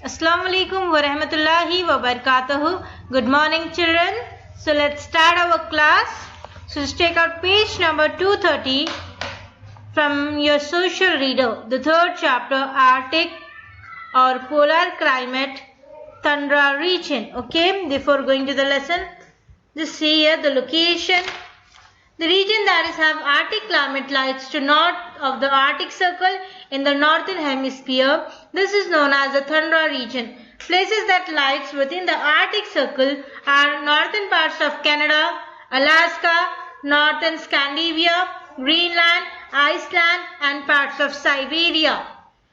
Assalamu alaikum wa rahmatullahi wa barakatuhu. Good morning children. So let's start our class. So just take out page number 230 from your social reader. The third chapter, Arctic or polar climate, tundra region. Okay, before going to the lesson, just see here the location. The region that is have Arctic climate lies to north of the Arctic Circle in the northern hemisphere. This is known as the tundra region. Places that lies within the Arctic Circle are northern parts of Canada, Alaska, northern Scandinavia, Greenland, Iceland, and parts of Siberia.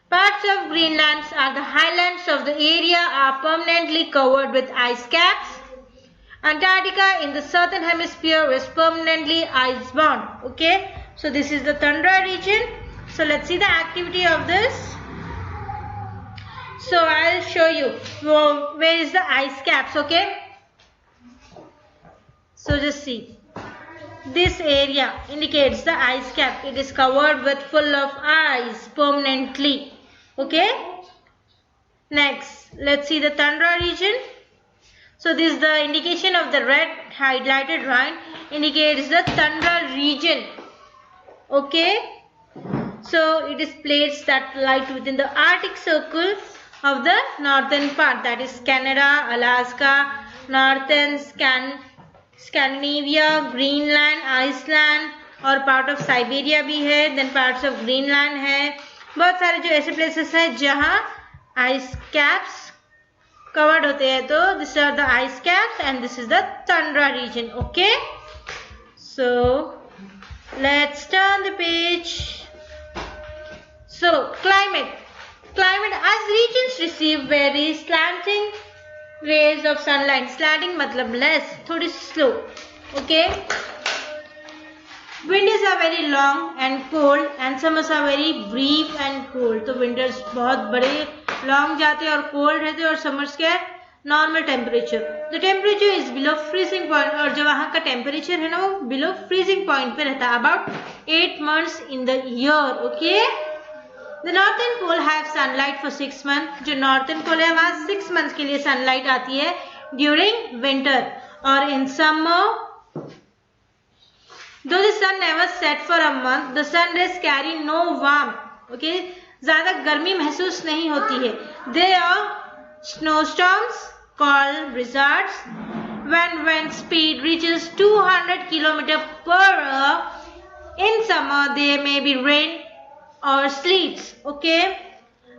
Parts of Greenland are the highlands of the area are permanently covered with ice caps. Antarctica in the southern hemisphere is permanently ice-bound. Okay, so this is the tundra region. So let's see the activity of this. So I'll show you where is the ice caps. Okay, so just see. This area indicates the ice cap. It is covered with full of ice permanently. Okay, next let's see the tundra region. So this is the indication of the red highlighted line indicates the tundra region. Okay, so it is places that lie within the Arctic Circle of the northern part, that is Canada, Alaska, northern Scandinavia, Greenland, Iceland और part of Siberia भी है, then parts of Greenland है. बहुत सारे जो ऐसे places हैं जहाँ ice caps covered होते हैं. तो these are the ice caps and this is the tundra region. Okay, so let's turn the page. So climate as regions receive very slanting rays of sunlight. Slanting मतलब less, थोड़ी slow. Okay, winters are very long and cold and summers are very brief and cold. तो winters बहुत बड़े long जाते हैं और cold रहते हैं और समर्स के normal temperature. The temperature is below freezing point और जो वहाँ का टेम्परेचर है ना वो बिलो फ्रीजिंग पॉइंट पे रहता है about 8 months in the year. Okay, the northern pole have sunlight for 6 months. जो नॉर्थन पोल है वहाँ 6 months के लिए सनलाइट आती है ड्यूरिंग विंटर. और in summer though the sun never set for a month, the sun rays carry no warmth. Okay, ज़्यादा गर्मी महसूस नहीं होती है. There are snowstorms called blizzards when wind speed reaches 200 km/h. In summer there may be rain or sleets. Okay,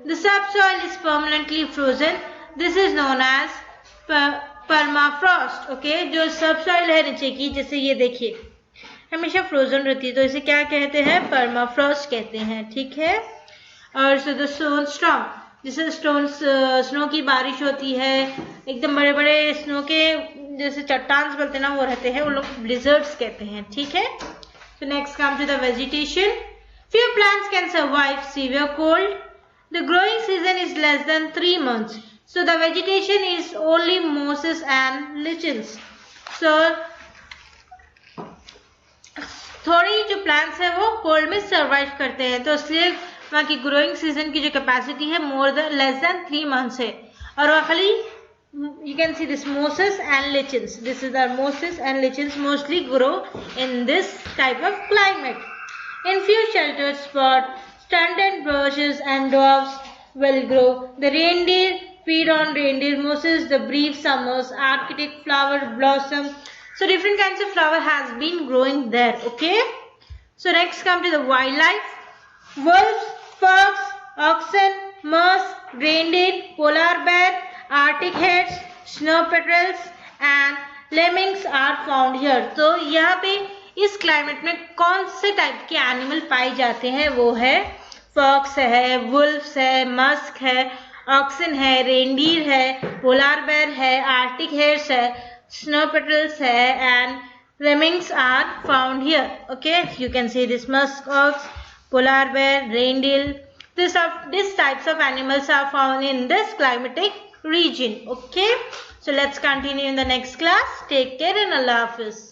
the subsoil is permanently frozen. This is known as permafrost. Okay, जो subsoil है नीचे की, जैसे ये देखिए हमेशा frozen रहती है तो इसे क्या कहते हैं, परमाफ्रॉस्ट कहते हैं. ठीक है, और सो द स्टोन स्टॉर्म, जिसे स्नो की बारिश होती है, एकदम बड़े बड़े स्नो के जैसे चट्टान बोलते हैं ना वो रहते हैं, वो लोग ब्लिजर्ड्स कहते हैं. ठीक है, so next come to the vegetation. Few plants can survive severe cold. The growing season is less than 3 months. So the vegetation is only mosses and lichens. So थोड़ी जो प्लांट्स है वो कोल्ड में सर्वाइव करते हैं, तो इसलिए वहाँ की ग्रोइंग सीजन की जो कैपेसिटी है लेस देन 3 months है. और वहाँ खाली you can see this mosses and lichens. This is the mosses and lichens mostly grow in this type of climate. In few shelter spot stunted bushes and dwarfs will grow. The reindeer feed on reindeer mosses. The brief summers Arctic flower blossom. So different kinds of flower has been growing there. Okay, so next come to the wildlife. Wolves, fox, oxen, moose, reindeer, polar bear, Arctic hares, snow petrels and lemmings are found here. तो यहाँ पे इस climate में कौन से type के animal पाए जाते हैं, वो है फॉक्स है, वुल्फ्स है, मस्क है, ऑक्सन है, रेनडीर है, पोलार बेर है, आर्टिक हेयर्स है, snow petrels hai, and lemmings are found here. Okay, you can see this musk ox, polar bear, reindeer. This types of animals are found in this climatic region. Okay, so let's continue in the next class. Take care and Allah Hafiz.